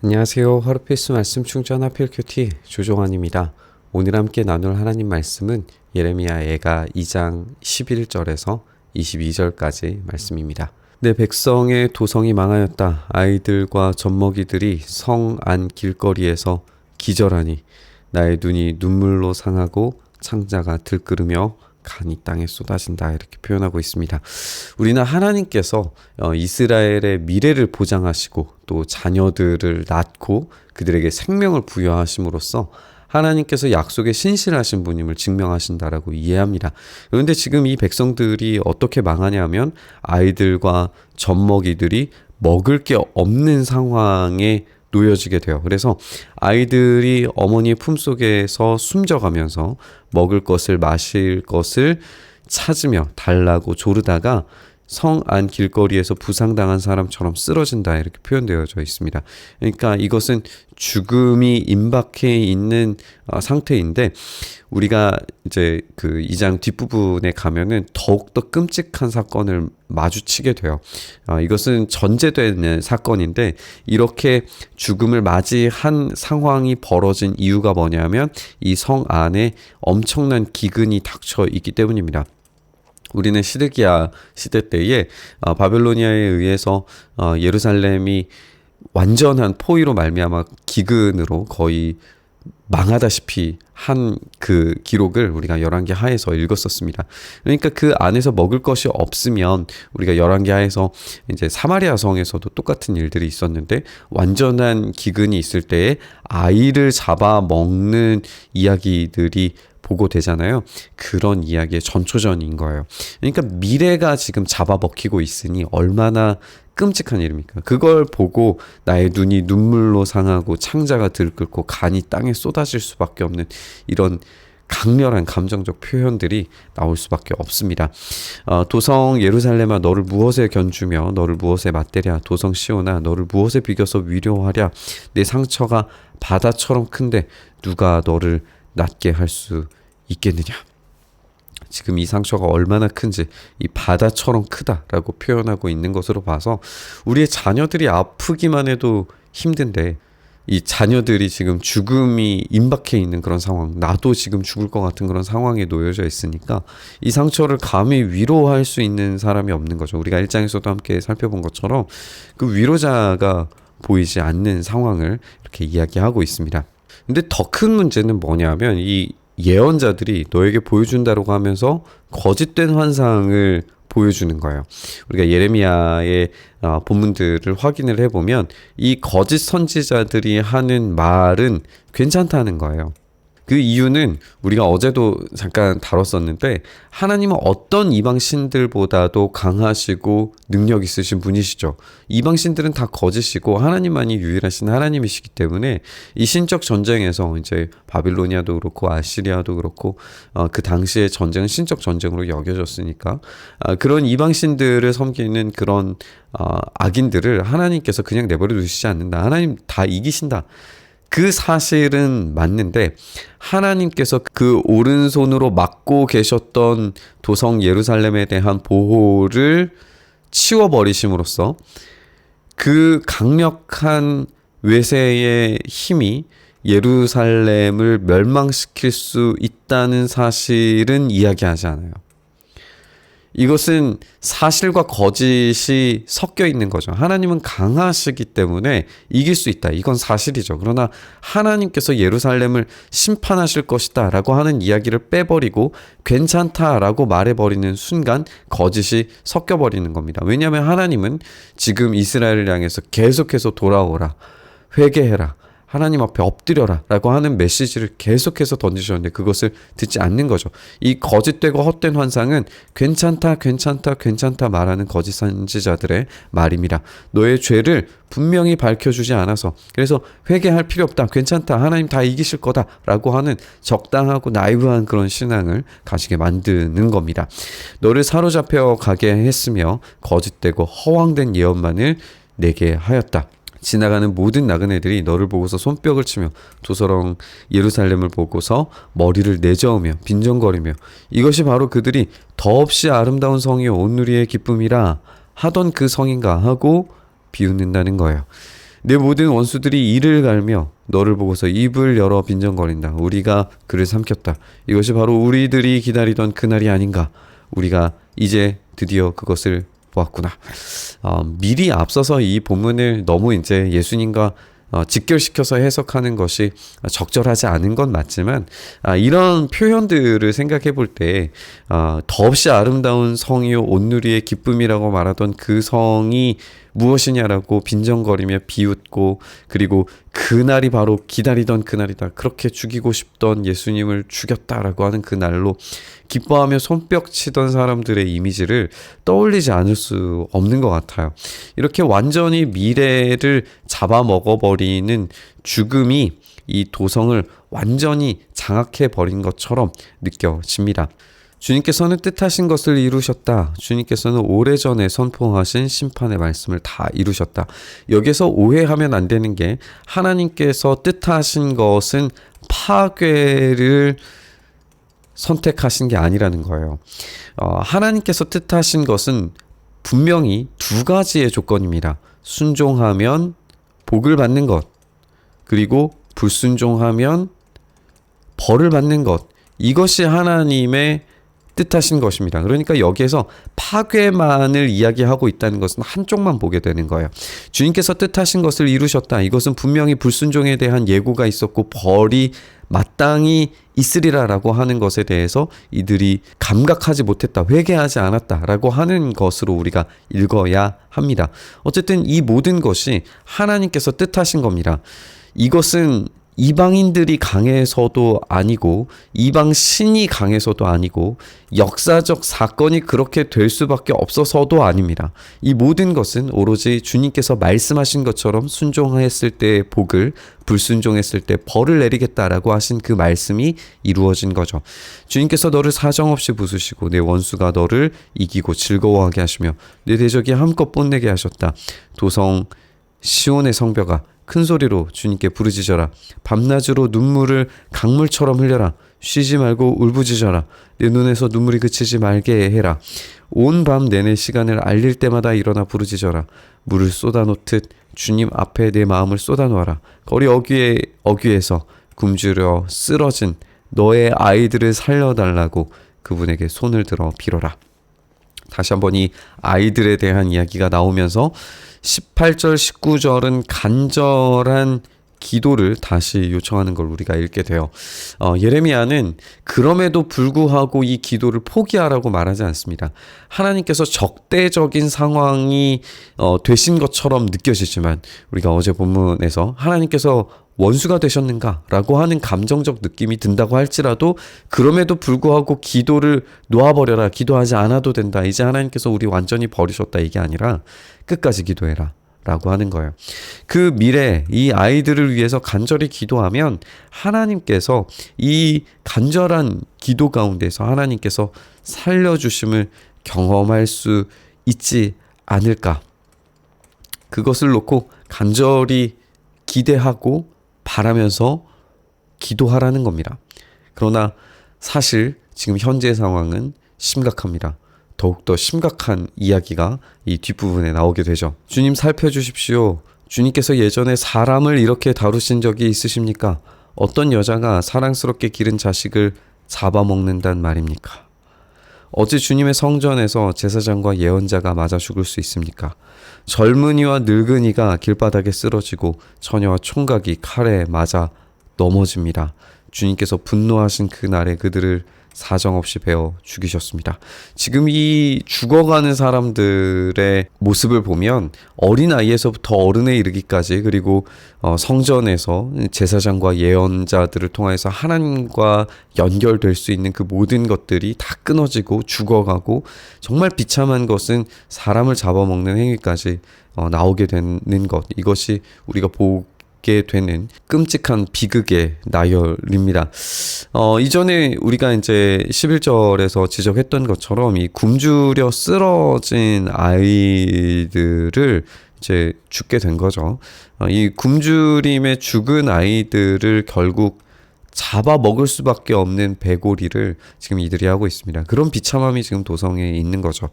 안녕하세요. 하루 필수 말씀 충전 하필 큐티 조종환입니다. 오늘 함께 나눌 하나님 말씀은 예레미야 애가 2장 11절에서 22절까지 말씀입니다. 내 백성의 도성이 망하였다. 아이들과 젖먹이들이 성 안 길거리에서 기절하니 나의 눈이 눈물로 상하고 창자가 들끓으며 간이 땅에 쏟아진다, 이렇게 표현하고 있습니다. 우리는 하나님께서 이스라엘의 미래를 보장하시고 또 자녀들을 낳고 그들에게 생명을 부여하심으로써 하나님께서 약속에 신실하신 분임을 증명하신다라고 이해합니다. 그런데 지금 이 백성들이 어떻게 망하냐면 아이들과 젖먹이들이 먹을 게 없는 상황에 놓여지게 돼요. 그래서 아이들이 어머니의 품속에서 숨져가면서 먹을 것을 마실 것을 찾으며 달라고 조르다가 성 안 길거리에서 부상당한 사람처럼 쓰러진다, 이렇게 표현되어져 있습니다. 그러니까 이것은 죽음이 임박해 있는 상태인데, 우리가 이제 그 2장 뒷부분에 가면은 더욱더 끔찍한 사건을 마주치게 돼요. 이것은 전제되는 사건인데, 이렇게 죽음을 맞이한 상황이 벌어진 이유가 뭐냐면 이 성 안에 엄청난 기근이 닥쳐 있기 때문입니다. 우리는 시드기야 시대 때에 바벨로니아에 의해서 예루살렘이 완전한 포위로 말미암아 기근으로 거의 망하다시피 한 그 기록을 우리가 열왕기 하에서 읽었었습니다. 그러니까 그 안에서 먹을 것이 없으면 우리가 열왕기 하에서 이제 사마리아 성에서도 똑같은 일들이 있었는데, 완전한 기근이 있을 때에 아이를 잡아 먹는 이야기들이 보고되잖아요. 그런 이야기의 전초전인 거예요. 그러니까 미래가 지금 잡아먹히고 있으니 얼마나 끔찍한 일입니까? 그걸 보고 나의 눈이 눈물로 상하고 창자가 들끓고 간이 땅에 쏟아질 수밖에 없는 이런 강렬한 감정적 표현들이 나올 수밖에 없습니다. 도성 예루살렘아, 너를 무엇에 견주며 너를 무엇에 맞대랴. 도성 시온아, 너를 무엇에 비겨서 위로하랴. 내 상처가 바다처럼 큰데 누가 너를 낫게 할 수 있겠느냐. 지금 이 상처가 얼마나 큰지 이 바다처럼 크다라고 표현하고 있는 것으로 봐서 우리의 자녀들이 아프기만 해도 힘든데, 이 자녀들이 지금 죽음이 임박해 있는 그런 상황, 나도 지금 죽을 것 같은 그런 상황에 놓여져 있으니까 이 상처를 감히 위로할 수 있는 사람이 없는 거죠. 우리가 1장에서도 함께 살펴본 것처럼 그 위로자가 보이지 않는 상황을 이렇게 이야기하고 있습니다. 근데 더 큰 문제는 뭐냐면 이 예언자들이 너에게 보여준다고 하면서 거짓된 환상을 보여주는 거예요. 우리가 예레미야의 본문들을 확인을 해보면 이 거짓 선지자들이 하는 말은 괜찮다는 거예요. 그 이유는 우리가 어제도 잠깐 다뤘었는데, 하나님은 어떤 이방신들보다도 강하시고 능력 있으신 분이시죠. 이방신들은 다 거짓이고 하나님만이 유일하신 하나님이시기 때문에 이 신적 전쟁에서 이제 바빌로니아도 그렇고 아시리아도 그렇고 그 당시의 전쟁은 신적 전쟁으로 여겨졌으니까 그런 이방신들을 섬기는 그런 악인들을 하나님께서 그냥 내버려 두시지 않는다. 하나님 다 이기신다. 그 사실은 맞는데, 하나님께서 그 오른손으로 막고 계셨던 도성 예루살렘에 대한 보호를 치워버리심으로써 그 강력한 외세의 힘이 예루살렘을 멸망시킬 수 있다는 사실은 이야기하지 않아요. 이것은 사실과 거짓이 섞여 있는 거죠. 하나님은 강하시기 때문에 이길 수 있다. 이건 사실이죠. 그러나 하나님께서 예루살렘을 심판하실 것이다 라고 하는 이야기를 빼버리고 괜찮다라고 말해버리는 순간 거짓이 섞여버리는 겁니다. 왜냐하면 하나님은 지금 이스라엘을 향해서 계속해서 돌아오라, 회개해라, 하나님 앞에 엎드려라 라고 하는 메시지를 계속해서 던지셨는데 그것을 듣지 않는 거죠. 이 거짓되고 헛된 환상은 괜찮다 말하는 거짓 선지자들의 말입니다. 너의 죄를 분명히 밝혀주지 않아서, 그래서 회개할 필요 없다, 괜찮다, 하나님 다 이기실 거다 라고 하는 적당하고 나이브한 그런 신앙을 가지게 만드는 겁니다. 너를 사로잡혀 가게 했으며 거짓되고 허황된 예언만을 내게 하였다. 지나가는 모든 나그네들이 너를 보고서 손뼉을 치며 도서렁 예루살렘을 보고서 머리를 내저으며 빈정거리며 이것이 바로 그들이 더없이 아름다운 성이요 온누리의 기쁨이라 하던 그 성인가 하고 비웃는다는 거예요. 내 모든 원수들이 이를 갈며 너를 보고서 입을 열어 빈정거린다. 우리가 그를 삼켰다. 이것이 바로 우리들이 기다리던 그날이 아닌가. 우리가 이제 드디어 그것을 보았구나. 미리 앞서서 이 본문을 너무 이제 예수님과 직결시켜서 해석하는 것이 적절하지 않은 건 맞지만, 이런 표현들을 생각해 볼 때 더없이 아름다운 성이요 온누리의 기쁨이라고 말하던 그 성이 무엇이냐라고 빈정거리며 비웃고, 그리고 그날이 바로 기다리던 그날이다, 그렇게 죽이고 싶던 예수님을 죽였다라고 하는 그 날로 기뻐하며 손뼉치던 사람들의 이미지를 떠올리지 않을 수 없는 것 같아요. 이렇게 완전히 미래를 잡아먹어버리는 죽음이 이 도성을 완전히 장악해버린 것처럼 느껴집니다. 주님께서는 뜻하신 것을 이루셨다. 주님께서는 오래전에 선포하신 심판의 말씀을 다 이루셨다. 여기서 오해하면 안 되는 게, 하나님께서 뜻하신 것은 파괴를 선택하신 게 아니라는 거예요. 하나님께서 뜻하신 것은 분명히 두 가지의 조건입니다. 순종하면 복을 받는 것, 그리고 불순종하면 벌을 받는 것. 이것이 하나님의 뜻하신 것입니다. 그러니까 여기에서 파괴만을 이야기하고 있다는 것은 한쪽만 보게 되는 거예요. 주님께서 뜻하신 것을 이루셨다. 이것은 분명히 불순종에 대한 예고가 있었고 벌이 마땅히 있으리라라고 하는 것에 대해서 이들이 감각하지 못했다, 회개하지 않았다라고 하는 것으로 우리가 읽어야 합니다. 어쨌든 이 모든 것이 하나님께서 뜻하신 겁니다. 이것은 이방인들이 강해서도 아니고 이방 신이 강해서도 아니고 역사적 사건이 그렇게 될 수밖에 없어서도 아닙니다. 이 모든 것은 오로지 주님께서 말씀하신 것처럼 순종했을 때 복을, 불순종했을 때 벌을 내리겠다라고 하신 그 말씀이 이루어진 거죠. 주님께서 너를 사정없이 부수시고 내 원수가 너를 이기고 즐거워하게 하시며 내 대적이 한껏 뽐내게 하셨다. 도성 시온의 성벽아, 큰 소리로 주님께 부르짖어라. 밤낮으로 눈물을 강물처럼 흘려라. 쉬지 말고 울부짖어라. 내 눈에서 눈물이 그치지 말게 해라. 온 밤 내내 시간을 알릴 때마다 일어나 부르짖어라. 물을 쏟아놓듯 주님 앞에 내 마음을 쏟아놓아라. 거리 어귀에서 굶주려 쓰러진 너의 아이들을 살려달라고 그분에게 손을 들어 빌어라. 다시 한번 이 아이들에 대한 이야기가 나오면서 18절, 19절은 간절한 기도를 다시 요청하는 걸 우리가 읽게 돼요. 예레미야는 그럼에도 불구하고 이 기도를 포기하라고 말하지 않습니다. 하나님께서 적대적인 상황이 되신 것처럼 느껴지지만, 우리가 어제 본문에서 하나님께서 원수가 되셨는가? 라고 하는 감정적 느낌이 든다고 할지라도 그럼에도 불구하고 기도를 놓아버려라. 기도하지 않아도 된다. 이제 하나님께서 우리 완전히 버리셨다. 이게 아니라 끝까지 기도해라. 라고 하는 거예요. 그 미래, 이 아이들을 위해서 간절히 기도하면 하나님께서 이 간절한 기도 가운데서 하나님께서 살려주심을 경험할 수 있지 않을까. 그것을 놓고 간절히 기대하고 바라면서 기도하라는 겁니다. 그러나 사실 지금 현재 상황은 심각합니다. 더욱더 심각한 이야기가 이 뒷부분에 나오게 되죠. 주님 살펴주십시오. 주님께서 예전에 사람을 이렇게 다루신 적이 있으십니까? 어떤 여자가 사랑스럽게 기른 자식을 잡아먹는단 말입니까? 어찌 주님의 성전에서 제사장과 예언자가 맞아 죽을 수 있습니까? 젊은이와 늙은이가 길바닥에 쓰러지고 처녀와 총각이 칼에 맞아 넘어집니다. 주님께서 분노하신 그날에 그들을 사정없이 베어 죽이셨습니다. 지금 이 죽어가는 사람들의 모습을 보면 어린아이에서부터 어른에 이르기까지, 그리고 성전에서 제사장과 예언자들을 통해서 하나님과 연결될 수 있는 그 모든 것들이 다 끊어지고 죽어가고, 정말 비참한 것은 사람을 잡아먹는 행위까지 나오게 되는 것, 이것이 우리가 보게 되는 끔찍한 비극의 나열입니다. 이전에 우리가 이제 11절에서 지적했던 것처럼 이 굶주려 쓰러진 아이들을 이제 죽게 된 거죠. 이 굶주림에 죽은 아이들을 결국 잡아 먹을 수밖에 없는 배고리를 지금 이들이 하고 있습니다. 그런 비참함이 지금 도성에 있는 거죠.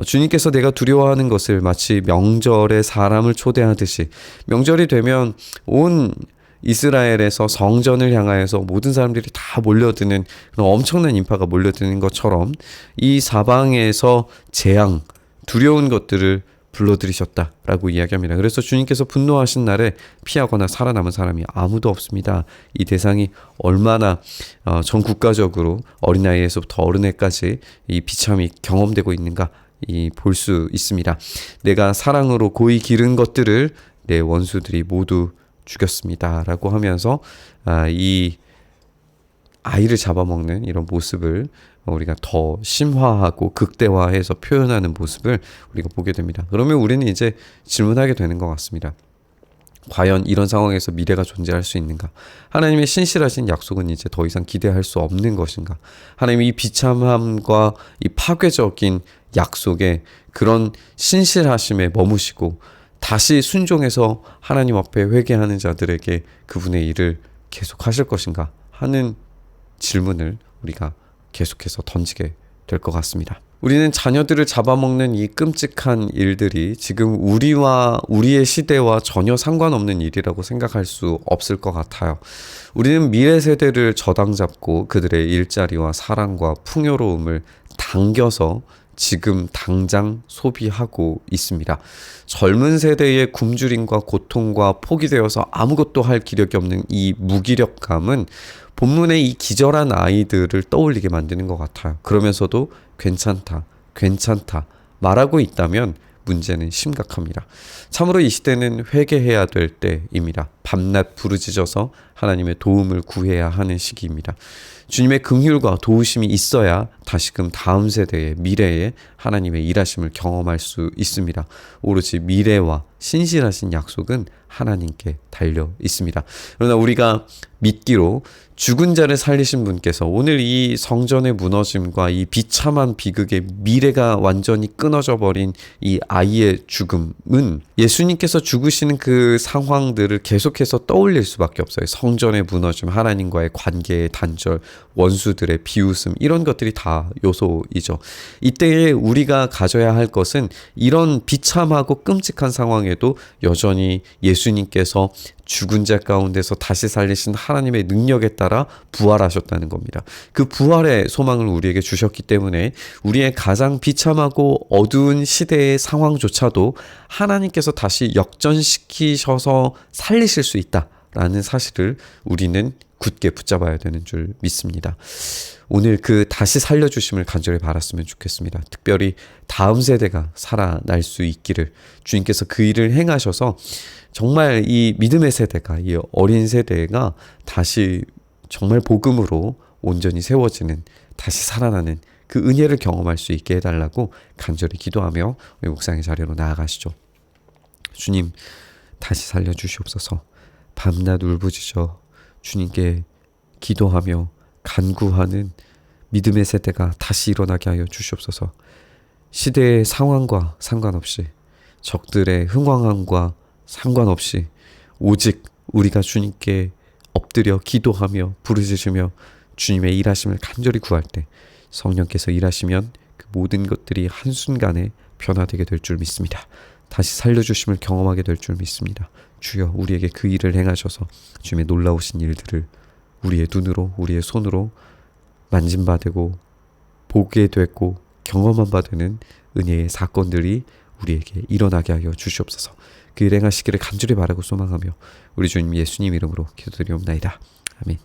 주님께서 내가 두려워하는 것을 마치 명절에 사람을 초대하듯이, 명절이 되면 온 이스라엘에서 성전을 향하여서 모든 사람들이 다 몰려드는 그런 엄청난 인파가 몰려드는 것처럼 이 사방에서 재앙, 두려운 것들을 불러들이셨다라고 이야기합니다. 그래서 주님께서 분노하신 날에 피하거나 살아남은 사람이 아무도 없습니다. 이 대상이 얼마나 전 국가적으로 어린아이에서부터 어른애까지 이 비참이 경험되고 있는가 볼 수 있습니다. 내가 사랑으로 고이 기른 것들을 내 원수들이 모두 죽였습니다 라고 하면서 이 아이를 잡아먹는 이런 모습을 우리가 더 심화하고 극대화해서 표현하는 모습을 우리가 보게 됩니다. 그러면 우리는 이제 질문하게 되는 것 같습니다. 과연 이런 상황에서 미래가 존재할 수 있는가? 하나님의 신실하신 약속은 이제 더 이상 기대할 수 없는 것인가? 하나님의 이 비참함과 이 파괴적인 약속에 그런 신실하심에 머무시고 다시 순종해서 하나님 앞에 회개하는 자들에게 그분의 일을 계속하실 것인가 하는 질문을 우리가 계속해서 던지게 될 것 같습니다. 우리는 자녀들을 잡아먹는 이 끔찍한 일들이 지금 우리와 우리의 시대와 전혀 상관없는 일이라고 생각할 수 없을 것 같아요. 우리는 미래 세대를 저당잡고 그들의 일자리와 사랑과 풍요로움을 당겨서 지금 당장 소비하고 있습니다. 젊은 세대의 굶주림과 고통과 포기되어서 아무것도 할 기력이 없는 이 무기력감은 본문의 이 기절한 아이들을 떠올리게 만드는 것 같아요. 그러면서도 괜찮다 말하고 있다면 문제는 심각합니다. 참으로 이 시대는 회개해야 될 때입니다. 밤낮 부르짖어서 하나님의 도움을 구해야 하는 시기입니다. 주님의 긍휼과 도우심이 있어야 다시금 다음 세대의 미래에 하나님의 일하심을 경험할 수 있습니다. 오로지 미래와 신실하신 약속은 하나님께 달려 있습니다. 그러나 우리가 믿기로 죽은 자를 살리신 분께서 오늘 이 성전의 무너짐과 이 비참한 비극의 미래가 완전히 끊어져 버린 이 아이의 죽음은 예수님께서 죽으시는 그 상황들을 계속해서 떠올릴 수밖에 없어요. 성전의 무너짐, 하나님과의 관계의 단절, 원수들의 비웃음, 이런 것들이 다 요소이죠. 이때에 우리가 가져야 할 것은 이런 비참하고 끔찍한 상황에도 여전히 예수님께서 죽은 자 가운데서 다시 살리신 하나님의 능력에 따라 부활하셨다는 겁니다. 그 부활의 소망을 우리에게 주셨기 때문에 우리의 가장 비참하고 어두운 시대의 상황조차도 하나님께서 다시 역전시키셔서 살리실 수 있다라는 사실을 우리는 굳게 붙잡아야 되는 줄 믿습니다. 오늘 그 다시 살려주심을 간절히 바랐으면 좋겠습니다. 특별히 다음 세대가 살아날 수 있기를 주님께서 그 일을 행하셔서 정말 이 믿음의 세대가, 이 어린 세대가 다시 정말 복음으로 온전히 세워지는, 다시 살아나는 그 은혜를 경험할 수 있게 해달라고 간절히 기도하며 우리 묵상의 자리로 나아가시죠. 주님, 다시 살려주시옵소서. 밤낮 울부짖어 주님께 기도하며 간구하는 믿음의 세대가 다시 일어나게 하여 주시옵소서. 시대의 상황과 상관없이, 적들의 흥황함과 상관없이 오직 우리가 주님께 엎드려 기도하며 부르짖으며 주님의 일하심을 간절히 구할 때 성령께서 일하시면 그 모든 것들이 한순간에 변화되게 될 줄 믿습니다. 다시 살려주심을 경험하게 될 줄 믿습니다. 주여, 우리에게 그 일을 행하셔서 주님의 놀라우신 일들을 우리의 눈으로, 우리의 손으로 만진 바 되고 보게 되고 경험한 바 되는 은혜의 사건들이 우리에게 일어나게 하여 주시옵소서. 그 일 행하시기를 간절히 바라고 소망하며 우리 주님 예수님 이름으로 기도드리옵나이다. 아멘.